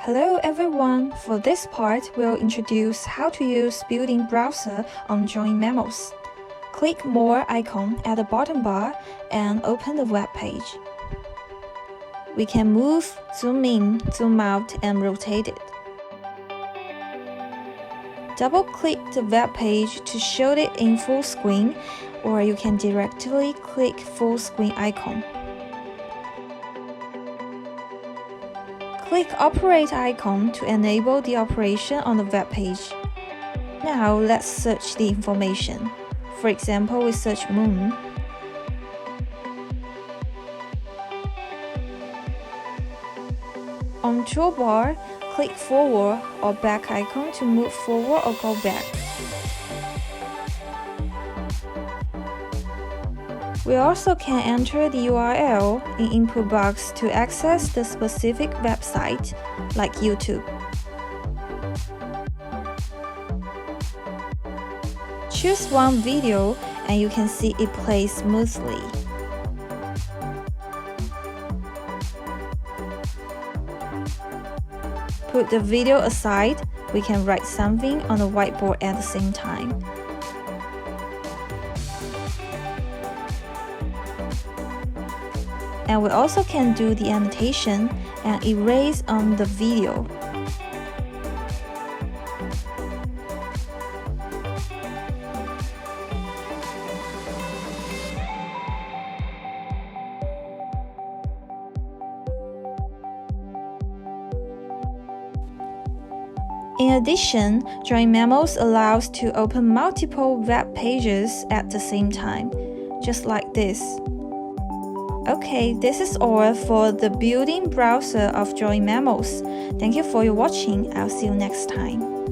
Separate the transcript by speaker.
Speaker 1: Hello everyone! For this part, we'll introduce how to use built-in browser on JoinMemos. Click More icon at the bottom bar and open the web page. We can move, zoom in, zoom out, and rotate it. Double-click the web page to show it in full screen, or you can directly click full screen icon. Click Operate icon to enable the operation on the web page. Now let's search the information. For example, we search moon. On toolbar, click forward or back icon to move forward or go back. We also can enter the URL in input box to access the specific website, like YouTube. Choose one video and you can see it plays smoothly. Put the video aside, we can write something on the whiteboard at the same time. And we also can do the annotation and erase on the video. In addition, JoinMemos allows to open multiple web pages at the same time, just like this. Okay, this is all for the built-in browser of JoinMemos. Thank you for your watching. I'll see you next time.